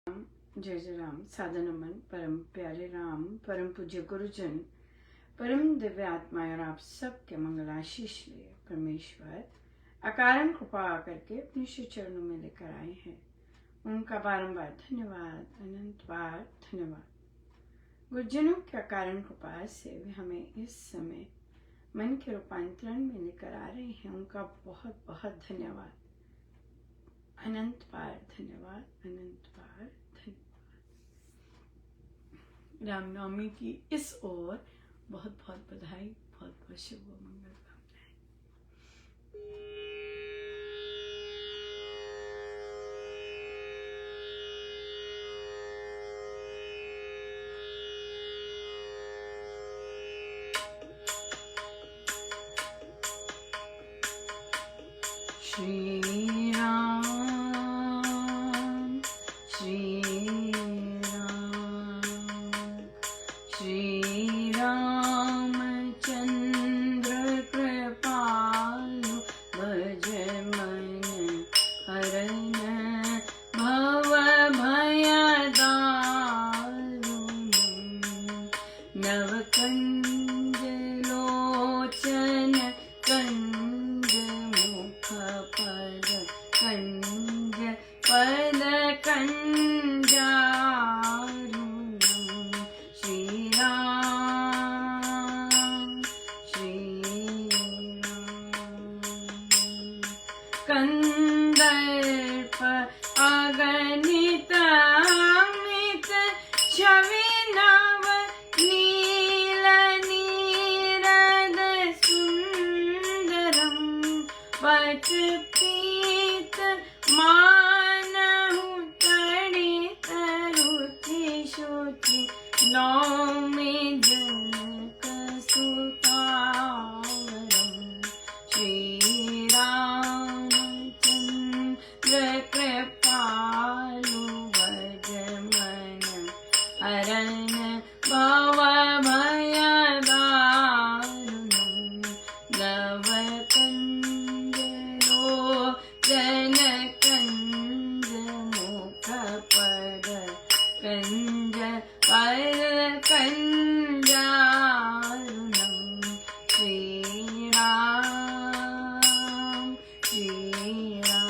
जय जय राम। सादर नमन परम प्यारे राम, परम पूज्य गुरुजन, परम दिव्य आत्माएं और आप सबके मंगल आशीष लिए परमेश्वर अकारण कृपा करके अपने श्री चरणों में लेकर आए हैं। उनका बारंबार धन्यवाद, अनंत बार धन्यवाद। गुरुजनों के अकारण कृपा से वे हमें इस समय मन के रूपांतरण में लेकर आ रहे हैं। उनका बहुत बहुत धन्यवाद, अनंत बार धन्यवाद, अनंत बार धन्यवाद। रामनवमी की इस ओर बहुत बहुत बधाई, बहुत बहुत शुभ मंगल कामनाएं। श्री राम, श्री कंदर्प अगणित अमित छवि नव नील नीरद सुंदरम पट पीत मानहु तड़ित रुचि शुचि नौमि जनक सुतावरम। श्री राम कृपालु भज मन हरन भव भय दारुणं नव कंजलोचन कंज मुख पद कंज पर कंजारुणं। श्री राम, श्री राम।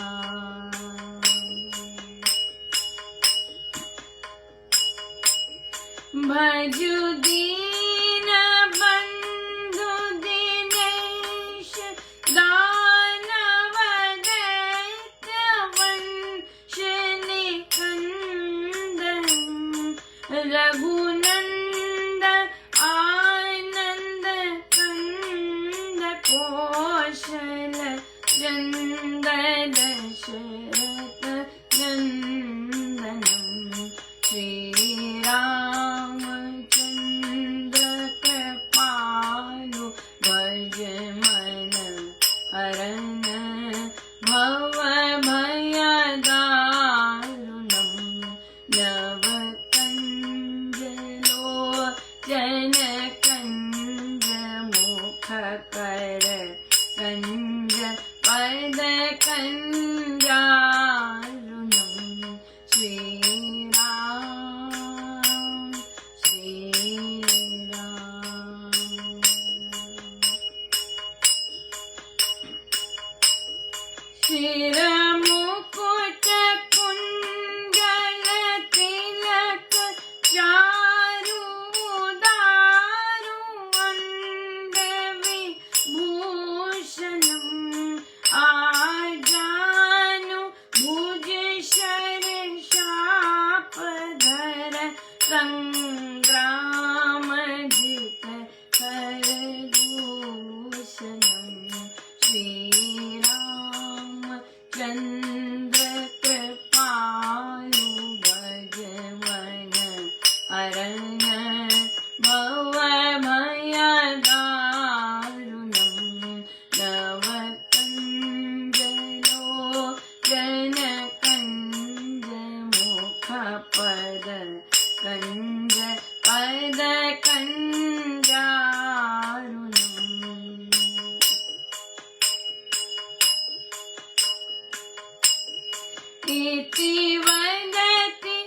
भजु दीन बंधु दिनेश दानव दैत्य वंश निकंदन रघुनंद आनंद कंद कौशल चंद दशरथ नंदनम। श्री रामचंद्र कृपालु भज मन हरन भव भय दारुणं नव कंजलोचन कंज मुख कर कंज पद कंजारुणं। श्री राम, श्री राम। शिर मुकुट कुंडल तिलक चारु दारु अंड विभूषणं आजानु भुज शर शापधर संग्राम जित करदूषणं। श्री राम चंद्र कृपालु भज मन हरन भव भय दारुणं नव कंजलोचन कंज मुख पद कंज पद कंजारुणं। इति वदति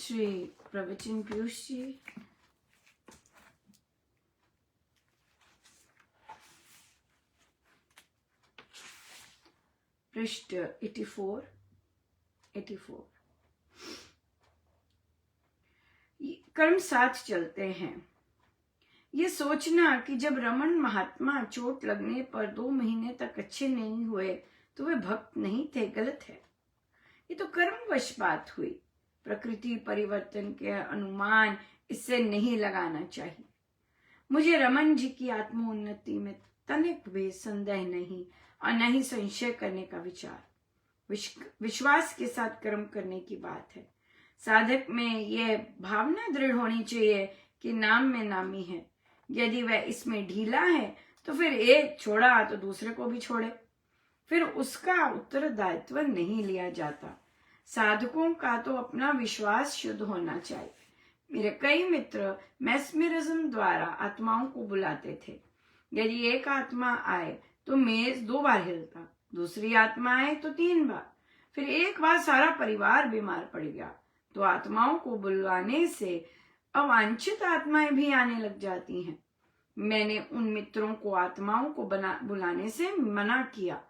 श्री प्रवचन पीयूष जी। पृष्ठ 84। कर्म साथ चलते हैं। ये सोचना कि जब रमन महात्मा चोट लगने पर 2 महीने तक अच्छे नहीं हुए तो वे भक्त नहीं थे, गलत है। ये तो कर्मवश बात हुई। प्रकृति परिवर्तन के अनुमान इससे नहीं लगाना चाहिए। मुझे रमन जी की आत्मोन्नति में तनिक भी संदेह नहीं और न ही संशय करने का विचार। विश्वास के साथ कर्म करने की बात है। साधक में यह भावना दृढ़ होनी चाहिए कि नाम में नामी है। यदि वह इसमें ढीला है तो फिर एक छोड़ा तो दूसरे को भी छोड़े, फिर उसका उत्तरदायित्व नहीं लिया जाता। साधकों का तो अपना विश्वास शुद्ध होना चाहिए। मेरे कई मित्र मैस्मेरिज्म द्वारा आत्माओं को बुलाते थे। यदि एक आत्मा आए तो मेज 2 बार हिलता, दूसरी आत्मा आए तो 3 बार, फिर एक बार सारा परिवार बीमार पड़ गया तो आत्माओं को बुलवाने से अवांछित आत्माएं भी आने लग जाती हैं। मैंने उन मित्रों को आत्माओं को बुलाने से मना किया।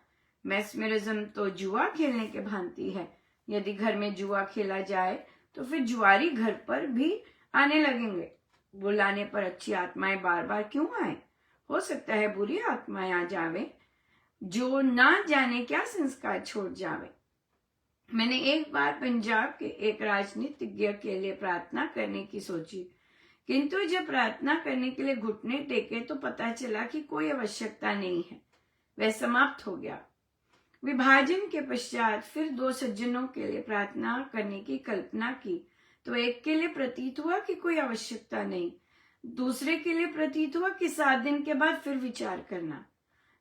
मैस्मेरिज्म तो जुआ खेलने के भांति है। यदि घर में जुआ खेला जाए तो फिर जुआरी घर पर भी आने लगेंगे। बुलाने पर अच्छी आत्माएं बार बार क्यों आए? हो सकता है बुरी आत्माएं आ जावे जो ना जाने क्या संस्कार छोड़ जावे। मैंने एक बार पंजाब के एक राजनीतिज्ञ के लिए प्रार्थना करने की सोची, किंतु जब प्रार्थना करने के लिए घुटने टेके तो पता चला कि कोई आवश्यकता नहीं है। वह समाप्त हो गया। विभाजन के पश्चात फिर 2 सज्जनों के लिए प्रार्थना करने की कल्पना की तो एक के लिए प्रतीत हुआ कि कोई आवश्यकता नहीं, दूसरे के लिए प्रतीत हुआ कि 7 दिन के बाद फिर विचार करना।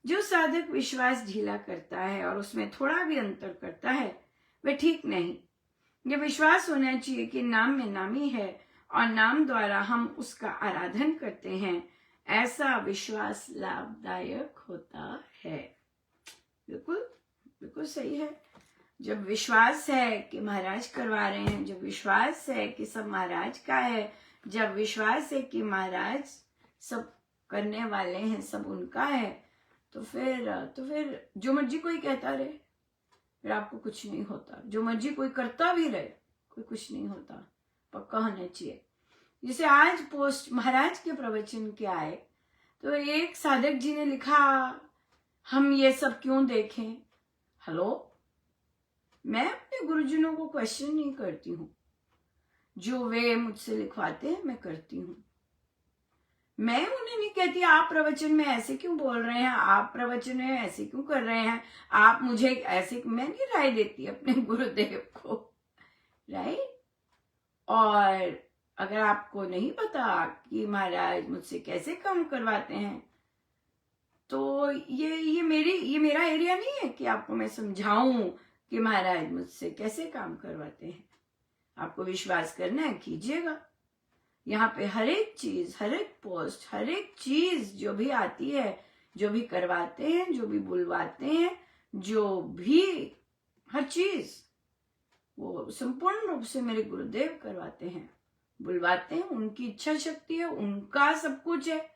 जो साधक विश्वास ढीला करता है और उसमें थोड़ा भी अंतर करता है वह ठीक नहीं। यह विश्वास होना चाहिए कि नाम में नामी है और नाम द्वारा हम उसका आराधन करते हैं। ऐसा विश्वास लाभदायक होता है। बिल्कुल बिल्कुल सही है। जब विश्वास है कि महाराज करवा रहे हैं, जब विश्वास है कि सब महाराज का है, जब विश्वास है कि महाराज सब करने वाले हैं, सब उनका है, तो फिर जो मर्जी कोई कहता रहे, फिर आपको कुछ नहीं होता। जो मर्जी कोई करता भी रहे, कोई कुछ नहीं होता। पक्का होना चाहिए। जैसे आज पोस्ट महाराज के प्रवचन के आए तो एक साधक जी ने लिखा, हम ये सब क्यों देखें। हेलो, मैं अपने गुरुजनों को क्वेश्चन नहीं करती हूँ। जो वे मुझसे लिखवाते हैं मैं करती हूँ। मैं उन्हें नहीं कहती आप प्रवचन में ऐसे क्यों बोल रहे हैं, आप प्रवचन में ऐसे क्यों कर रहे हैं, आप मुझे ऐसे। मैं नहीं राय देती अपने गुरुदेव को, राइट। और अगर आपको नहीं पता कि महाराज मुझसे कैसे काम करवाते हैं तो ये मेरा एरिया नहीं है कि आपको मैं समझाऊं कि महाराज मुझसे कैसे काम करवाते हैं। आपको विश्वास करना है, कीजिएगा। यहाँ पे हर एक चीज, हर एक पोस्ट, हर एक चीज जो भी आती है, जो भी करवाते हैं, जो भी बुलवाते हैं, जो भी हर चीज वो संपूर्ण रूप से मेरे गुरुदेव करवाते हैं, बुलवाते हैं। उनकी इच्छा शक्ति है, उनका सब कुछ है,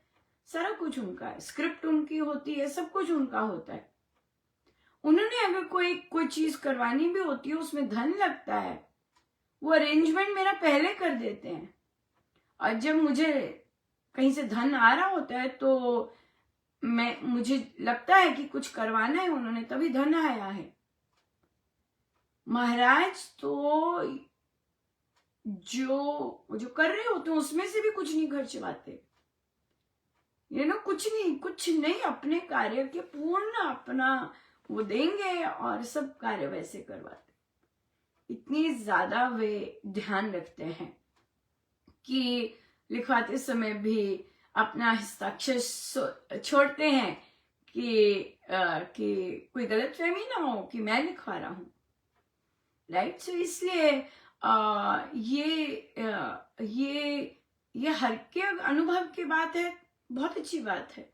सारा कुछ उनका है। स्क्रिप्ट उनकी होती है, सब कुछ उनका होता है। उन्होंने अगर कोई चीज करवानी भी होती है, उसमें धन लगता है, वो अरेंजमेंट मेरा पहले कर देते हैं। और जब मुझे कहीं से धन आ रहा होता है तो मुझे लगता है कि कुछ करवाना है उन्होंने, तभी धन आया है। महाराज तो जो कर रहे होते हैं उसमें से भी कुछ नहीं खर्चवाते, कुछ नहीं अपने कार्य के पूर्ण अपना वो देंगे और सब कार्य वैसे करवाते। इतनी ज्यादा वे ध्यान रखते हैं कि लिखवाते समय भी अपना हस्ताक्षर छोड़ते हैं कि कोई गलतफहमी ना हो कि मैं लिखवा रहा हूं, राइट। सो इसलिए ये हर के अनुभव की बात है, बहुत अच्छी बात है,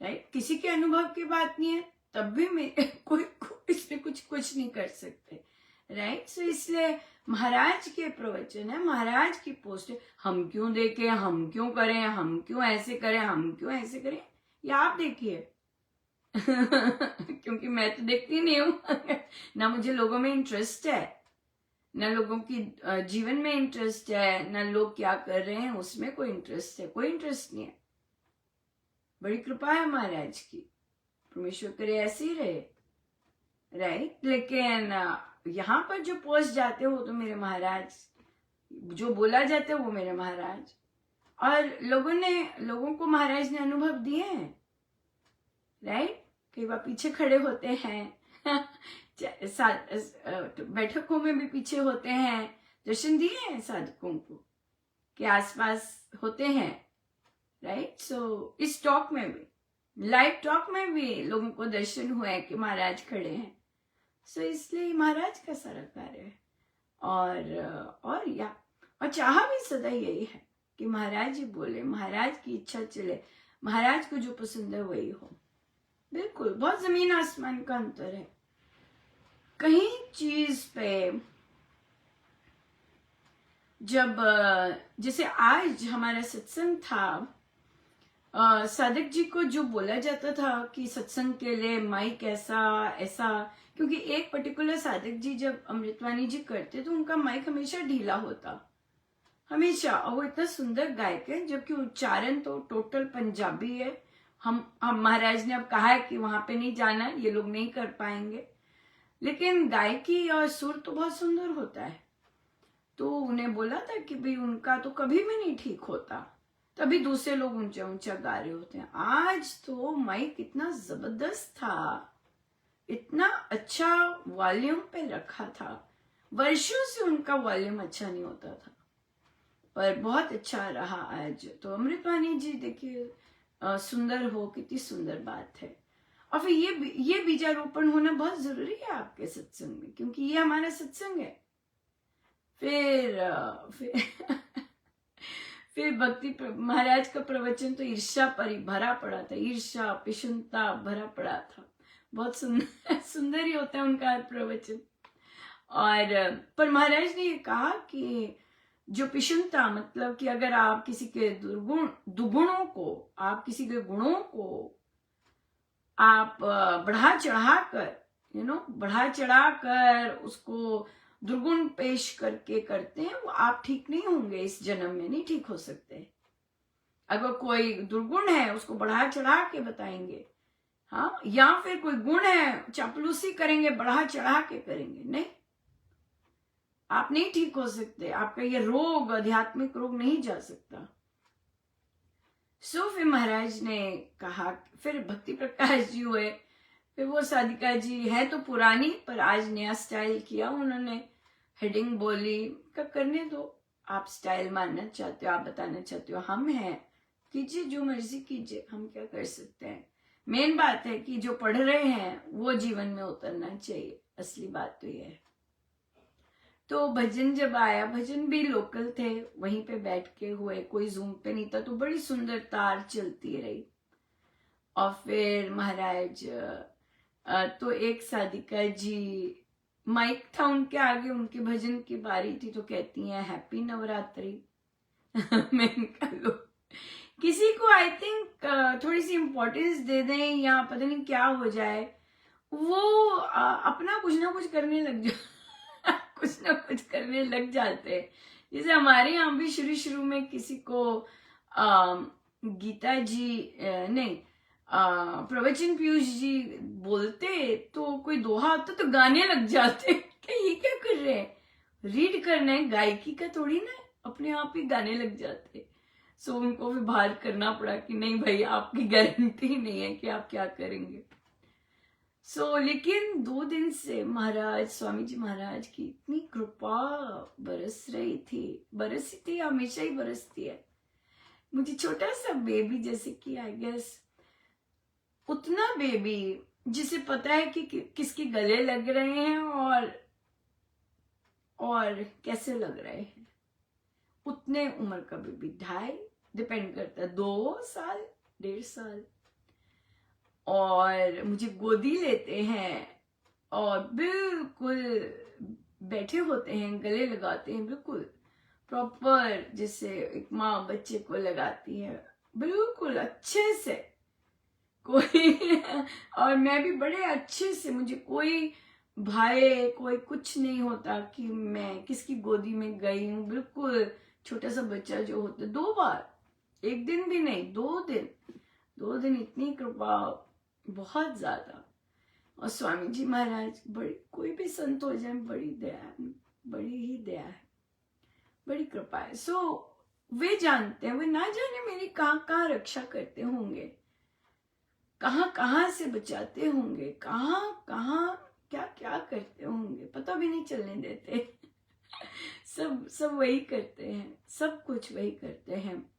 राइट। किसी के अनुभव की बात नहीं है तब भी मैं कोई इसमें कुछ नहीं कर सकते, राइट। सो इसलिए महाराज के प्रवचन है, महाराज की पोस्ट है। हम क्यों देखें, हम क्यों करें, हम क्यों ऐसे करें, हम क्यों ऐसे करें, ये आप देखिए। क्योंकि मैं तो देखती नहीं हूं। ना मुझे लोगों में इंटरेस्ट है, ना लोगों की जीवन में इंटरेस्ट है, ना लोग क्या कर रहे हैं उसमें कोई इंटरेस्ट है, कोई इंटरेस्ट नहीं है। बड़ी कृपा है महाराज की, परमेश्वर करे ऐसे ही रहे, राइट। लेकिन यहाँ पर जो पोस्ट जाते हो तो मेरे महाराज, जो बोला जाता है वो मेरे महाराज, और लोगों को महाराज ने अनुभव दिए हैं, राइट। कई बार पीछे खड़े होते हैं, बैठकों में भी पीछे होते हैं, दर्शन दिए हैं साधकों को के आसपास होते हैं, राइट। सो इस टॉक में भी, लाइव टॉक में भी लोगों को दर्शन हुआ है कि महाराज खड़े हैं। सो इसलिए महाराज का सारा कार्य है। और चाह भी सदा यही है कि महाराज जी बोले, महाराज की इच्छा चले, महाराज को जो पसंद है वही हो। बिल्कुल, बहुत जमीन आसमान का अंतर है। कहीं चीज पे जब जैसे आज हमारा सत्संग था, साधक जी को जो बोला जाता था कि सत्संग के लिए माइक ऐसा, क्योंकि एक पर्टिकुलर साधक जी जब अमृतवाणी जी करते तो उनका माइक हमेशा ढीला होता, हमेशा। और वो इतना सुंदर गायक है, जबकि उच्चारण तो टोटल पंजाबी है। हम महाराज ने अब कहा है कि वहां पे नहीं जाना, ये लोग नहीं कर पाएंगे, लेकिन गायकी और सुर तो बहुत सुंदर होता है। तो उन्हें बोला था कि भाई उनका तो कभी भी नहीं ठीक होता, तभी दूसरे लोग ऊंचा ऊंचा गा रहे होते हैं। आज तो माइक इतना जबरदस्त था, इतना अच्छा वॉल्यूम पे रखा था, वर्षों से उनका वॉल्यूम अच्छा नहीं होता था, पर बहुत अच्छा रहा आज। तो अमृतवाणी जी देखिए, सुंदर हो, कितनी सुंदर बात है। और फिर ये बीजारोपण होना बहुत जरूरी है आपके सत्संग में, क्योंकि ये हमारा सत्संग है। फिर भक्ति महाराज का प्रवचन तो ईर्ष्या पर भरा पड़ा था, ईर्ष्या पिशुनता भरा पड़ा था। बहुत सुंदर ही होता है उनका प्रवचन। और पर महाराज ने ये कहा कि जो पिशुनता, मतलब कि अगर आप किसी के दुगुणों को, आप किसी के गुणों को आप बढ़ा चढ़ा कर उसको दुर्गुण पेश करके करते हैं, वो आप ठीक नहीं होंगे, इस जन्म में नहीं ठीक हो सकते। अगर कोई दुर्गुण है उसको बढ़ा चढ़ा के बताएंगे, हाँ, या फिर कोई गुण है चापलूसी करेंगे, बढ़ा चढ़ा के करेंगे, नहीं, आप नहीं ठीक हो सकते। आपका ये रोग, आध्यात्मिक रोग नहीं जा सकता। सो फिर महाराज ने कहा, फिर भक्ति प्रकाश जी हुए, फिर वो साधिका जी है तो पुरानी, पर आज नया स्टाइल किया उन्होंने, हेडिंग बोली का करने दो, आप स्टाइल मानना चाहते हो, आप बताना चाहते हो, हम हैं, कीजिए जो मर्जी कीजिए, हम क्या कर सकते हैं। मेन बात है कि जो पढ़ रहे हैं वो जीवन में उतरना चाहिए, असली बात तो ये है। तो भजन जब आया, भजन भी लोकल थे, वहीं पे बैठ के हुए, कोई जूम पे नहीं था, तो बड़ी सुंदर तार चलती रही। और फिर महाराज तो एक साधिका जी, माइक था उनके आगे, उनके भजन की बारी थी, तो कहती हैं हैप्पी नवरात्रि। मैंने कहा लो, किसी को आई थिंक थोड़ी सी इम्पोर्टेंस दे दें या पता नहीं क्या हो जाए, वो अपना कुछ ना कुछ करने लग जाए, कुछ ना कुछ करने लग जाते हैं। जैसे हमारे यहाँ भी शुरू में किसी को गीता जी नहीं, प्रवचन पीयूष जी बोलते तो कोई दोहा होता तो गाने लग जाते कि ये क्या कर रहे हैं, रीड करना है, गायकी का थोड़ी ना, अपने आप ही गाने लग जाते। सो उनको भी बाहर करना पड़ा कि नहीं भाई, आपकी गारंटी नहीं है कि आप क्या करेंगे। लेकिन 2 दिन से महाराज, स्वामी जी महाराज की इतनी कृपा बरस रही थी, हमेशा ही बरसती है। मुझे छोटा सा बेबी, जैसे कि आई गेस उतना बेबी जिसे पता है कि किसके गले लग रहे हैं और कैसे लग रहे हैं, उतने उम्र का बेबी, 2.5 डिपेंड करता है, 2 साल 1.5 साल, और मुझे गोदी लेते हैं और बिल्कुल बैठे होते हैं, गले लगाते हैं, बिल्कुल प्रॉपर जैसे एक माँ बच्चे को लगाती है, बिल्कुल अच्छे से कोई और मैं भी बड़े अच्छे से, मुझे कोई भय कोई कुछ नहीं होता कि मैं किसकी गोदी में गई हूँ। बिल्कुल छोटा सा बच्चा जो होता, 2 बार, 1 दिन भी नहीं, 2 दिन इतनी कृपा, बहुत ज्यादा। और स्वामी जी महाराज, बड़ी, कोई भी संत हो जाए, बड़ी दया, बड़ी ही दया है, बड़ी कृपा है। सो वे जानते हैं, वे ना जाने मेरी कहाँ कहाँ रक्षा करते होंगे, कहाँ कहाँ से बचाते होंगे, कहाँ कहाँ क्या क्या करते होंगे, पता भी नहीं चलने देते। सब वही करते हैं, सब कुछ वही करते हैं।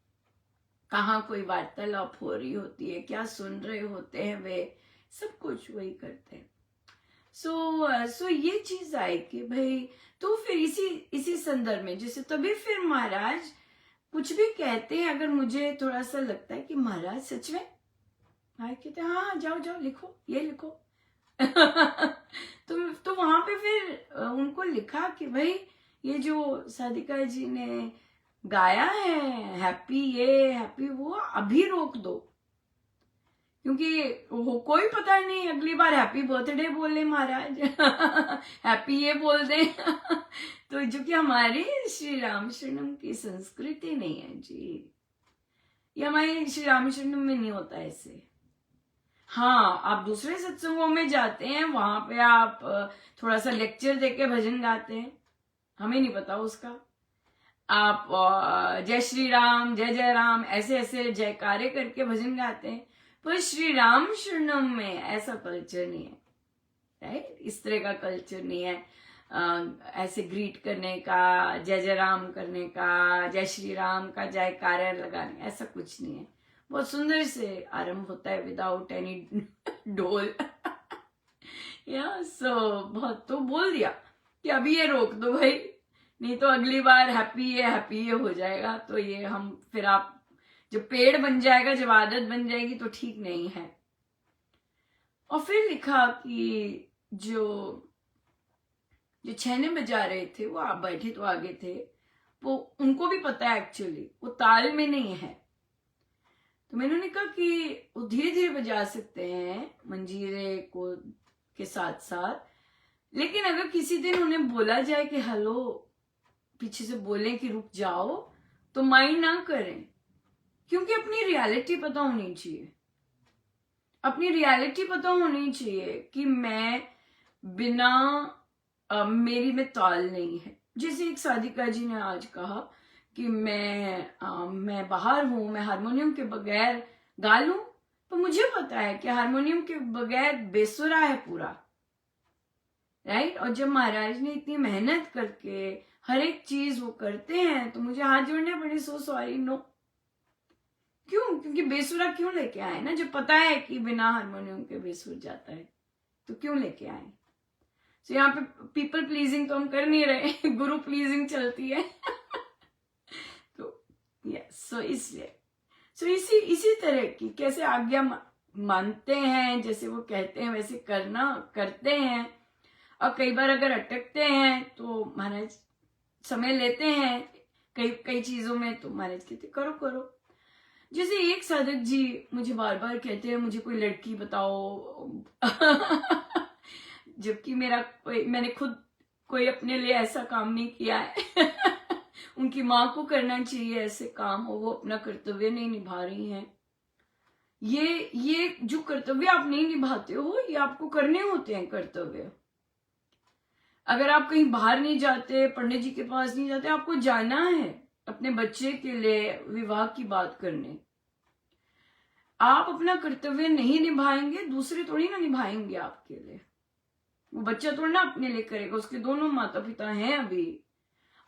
कहाँ कोई वार्तालाप हो रही होती है, क्या सुन रहे होते हैं, वे सब कुछ वही करते हैं। सो ये चीज आई कि भाई, तो फिर इसी संदर्भ में जैसे तभी फिर महाराज कुछ भी कहते हैं, अगर मुझे थोड़ा सा लगता है कि महाराज सच में, महाराज कहते हैं हाँ जाओ जाओ लिखो, ये लिखो। तो वहां पे फिर उनको लिखा कि भाई ये जो साधिका जी ने गाया है, हैप्पी ये हैप्पी वो, अभी रोक दो, क्योंकि वो कोई पता नहीं अगली बार हैप्पी बर्थडे बोले महाराज, हैप्पी ये बोल दे। तो जो कि हमारी श्री राम शरणम की संस्कृति नहीं है जी, ये हमारे श्री राम शरणम में नहीं होता ऐसे। हाँ, आप दूसरे सत्संगों में जाते हैं, वहां पे आप थोड़ा सा लेक्चर देके भजन गाते हैं, हमें नहीं पता उसका। आप जय श्री राम, जय जय राम, ऐसे ऐसे जयकारे करके भजन गाते हैं, पर श्री राम शरणम में ऐसा कल्चर नहीं है, राइट? इस तरह का कल्चर नहीं है, ऐसे ग्रीट करने का, जय जय राम करने का, जय श्री राम का जयकारा लगाने, ऐसा कुछ नहीं है। बहुत सुंदर से आरंभ होता है विदाउट एनी ढोल। या सो बहुत तो बोल दिया कि अभी ये रोक दो भाई, नहीं तो अगली बार हैप्पी ये हो जाएगा, तो ये हम फिर आप जब पेड़ बन जाएगा, जब आदत बन जाएगी तो ठीक नहीं है। और फिर लिखा कि जो छैने बजा रहे थे, वो आप बैठे तो आगे थे, वो उनको भी पता है एक्चुअली वो ताल में नहीं है, तो मैंने उन्हें कहा कि वो धीरे धीरे बजा सकते हैं मंजीरे को के साथ साथ, लेकिन अगर किसी दिन उन्हें बोला जाए कि हेलो, पीछे से बोले कि रुक जाओ, तो माइंड ना करें, क्योंकि अपनी रियलिटी पता होनी चाहिए, अपनी रियलिटी पता होनी चाहिए कि मैं बिना मेरी में ताल नहीं है। जैसे एक साधिका जी ने आज कहा कि मैं बाहर हूं, मैं हारमोनियम के बगैर गा लूं, तो मुझे पता है कि हारमोनियम के बगैर बेसुरा है पूरा, राइट? और जब महाराज ने इतनी मेहनत करके हर एक चीज वो करते हैं, तो मुझे हाथ जोड़ने पड़े, सो सॉरी, नो। क्यों? क्योंकि बेसुरा क्यों लेके आए ना, जब पता है कि बिना हारमोनियम के बेसुर जाता है, तो क्यों लेके आए? तो यहाँ पे पीपल प्लीजिंग तो हम कर नहीं रहे, गुरु प्लीजिंग चलती है। तो यस, सो इसलिए इसी तरह की कैसे आज्ञा मानते हैं, जैसे वो कहते हैं वैसे करते हैं। और कई बार अगर अटकते हैं तो महाराज समय लेते हैं कई चीजों में, तो महाराज कहते करो। जैसे एक साधक जी मुझे बार बार कहते हैं मुझे कोई लड़की बताओ, जबकि मैंने खुद कोई अपने लिए ऐसा काम नहीं किया है। उनकी माँ को करना चाहिए ऐसे काम, और वो अपना कर्तव्य नहीं निभा रही हैं। ये जो कर्तव्य आप नहीं निभाते हो, ये आपको करने होते हैं कर्तव्य। अगर आप कहीं बाहर नहीं जाते, पंडित जी के पास नहीं जाते, आपको जाना है अपने बच्चे के लिए विवाह की बात करने। आप अपना कर्तव्य नहीं निभाएंगे, दूसरे थोड़ी ना निभाएंगे आपके लिए। वो बच्चा थोड़ा ना अपने लिए करेगा, उसके दोनों माता पिता हैं अभी,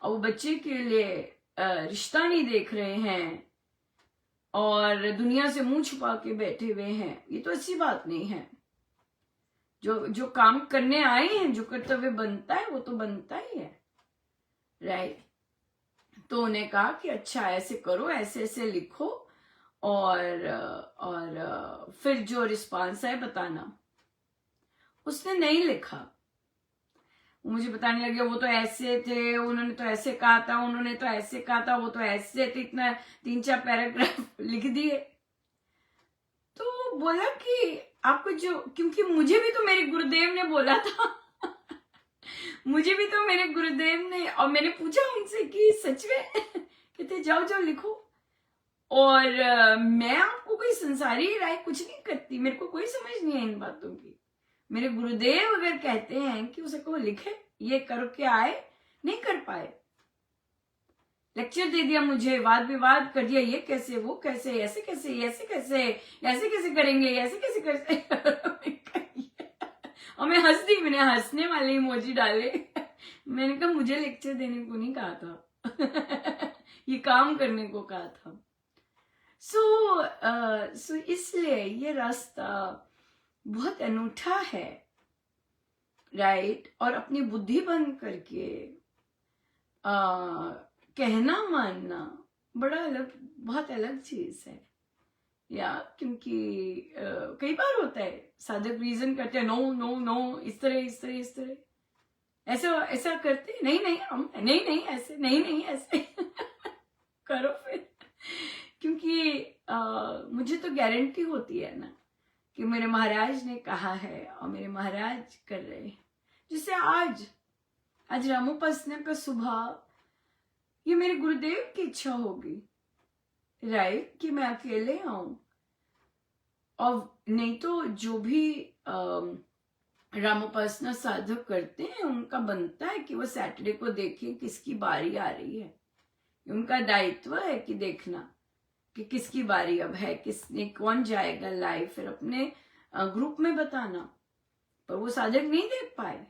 और वो बच्चे के लिए रिश्ता नहीं देख रहे हैं और दुनिया से मुंह छुपा के बैठे हुए हैं, ये तो अच्छी बात नहीं है। जो काम करने आए हैं, जो कर्तव्य बनता है वो तो बनता ही है, राइट? तो उन्हें कहा कि अच्छा ऐसे करो, ऐसे ऐसे लिखो, और फिर जो रिस्पांस है बताना। उसने नहीं लिखा, वो मुझे बताने लगे वो तो ऐसे थे, उन्होंने तो ऐसे कहा था, उन्होंने तो ऐसे कहा था, वो तो ऐसे थे, इतना 3-4 पैराग्राफ लिख दिए। तो बोला कि आपको जो, क्योंकि मुझे भी तो मेरे गुरुदेव ने बोला था मुझे भी तो मेरे गुरुदेव ने, और मैंने पूछा उनसे कि सच में कहते जाओ जाओ लिखो। और मैं आपको कोई संसारी राय कुछ नहीं करती, मेरे को कोई समझ नहीं है इन बातों की। मेरे गुरुदेव अगर कहते हैं कि उसे को लिखे, ये करके आए, नहीं कर पाए, लेक्चर दे दिया मुझे, वाद विवाद कर दिया, ये कैसे, वो कैसे, ऐसे कैसे, ऐसे कैसे, ऐसे कैसे करेंगे, ऐसे कैसे कैसे और मैं हंस दी, मैंने हंसने वाले इमोजी डाले मैंने कहा मुझे लेक्चर देने को नहीं कहा था ये काम करने को कहा था। सो इसलिए ये रास्ता बहुत अनूठा है, राइट। और अपनी बुद्धि बंद करके कहना मानना बड़ा अलग, बहुत अलग चीज है। या क्योंकि कई बार होता है साधक रीजन करते हैं, नो नो नो, इस तरह इस तरह इस तरह, ऐसा ऐसा करते, नहीं नहीं हम नहीं नहीं ऐसे, नहीं नहीं ऐसे करो फिर क्योंकि मुझे तो गारंटी होती है ना कि मेरे महाराज ने कहा है और मेरे महाराज कर रहे हैं। जैसे आज रामोपासना का सुबह, ये मेरे गुरुदेव की इच्छा होगी, राइट, कि मैं अकेले आऊं। और नहीं तो जो भी रामोपासना साधक करते हैं उनका बनता है कि वो सैटरडे को देखें किसकी बारी आ रही है। उनका दायित्व है कि देखना कि किसकी बारी अब है, किसने, कौन जाएगा लाइव, फिर अपने ग्रुप में बताना। पर वो साधक नहीं देख पाए,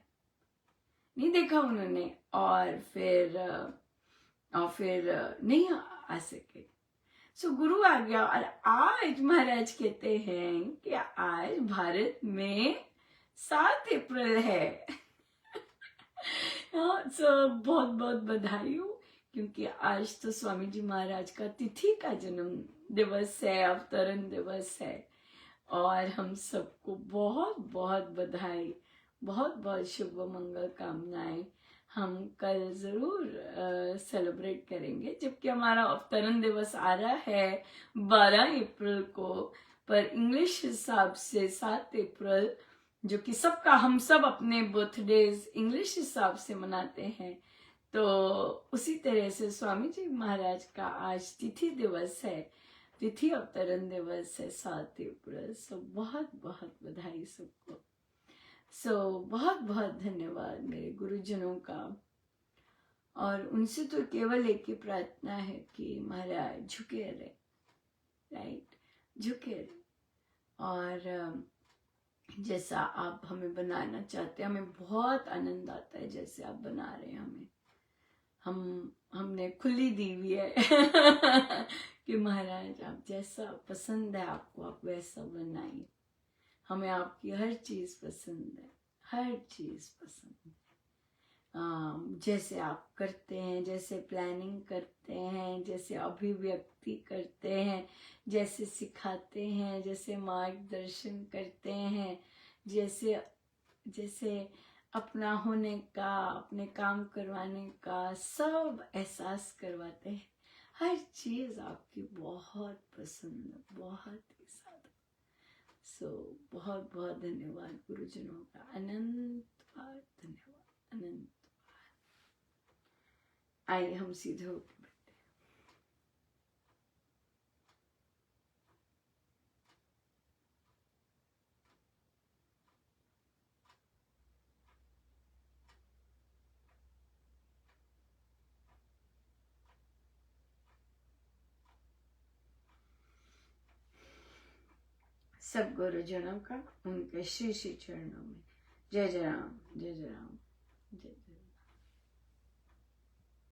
नहीं देखा उन्होंने, और फिर नहीं आ सके। सो गुरु आ गया। और आज महाराज कहते हैं कि आज भारत में 7 अप्रैल है सो बहुत बहुत बधाई हो, क्योंकि आज तो स्वामी जी महाराज का तिथि का जन्म दिवस है, अवतरण दिवस है। और हम सबको बहुत बहुत बधाई, बहुत बहुत शुभ मंगल कामनाएं। हम कल जरूर सेलिब्रेट करेंगे, जबकि हमारा अवतरण दिवस आ रहा है 12 अप्रैल को, पर इंग्लिश हिसाब से 7 अप्रैल, जो कि सबका, हम सब अपने बर्थडेज इंग्लिश हिसाब से मनाते हैं। तो उसी तरह से स्वामी जी महाराज का आज तिथि दिवस है, तिथि अवतरण दिवस है 7 अप्रैल। सो बहुत बहुत बधाई सबको। सो बहुत बहुत धन्यवाद मेरे गुरुजनों का। और उनसे तो केवल एक ही प्रार्थना है कि महाराज झुके रहे, राइट, झुके रहे। और जैसा आप हमें बनाना चाहते हैं, हमें बहुत आनंद आता है जैसे आप बना रहे हैं हमें। हमने खुली दी हुई है कि महाराज आप जैसा पसंद है आपको, आप वैसा बनाइए। हमें आपकी हर चीज पसंद है, हर चीज पसंद है। जैसे आप करते हैं, जैसे प्लानिंग करते हैं, जैसे अभिव्यक्ति करते हैं, जैसे सिखाते हैं, जैसे मार्गदर्शन करते हैं, जैसे जैसे अपना होने का, अपने काम करवाने का सब एहसास करवाते हैं। हर चीज आपकी बहुत पसंद है, बहुत ही ज्यादा। सो बहुत बहुत धन्यवाद गुरुजनों का, अनंत बार धन्यवाद, अनंत बार। आइए हम सीधे होकर बैठते हैं। सब गुरुजनों का उनके श्री श्री चरणों में जय जय राम, जय जय राम, जय जय राम।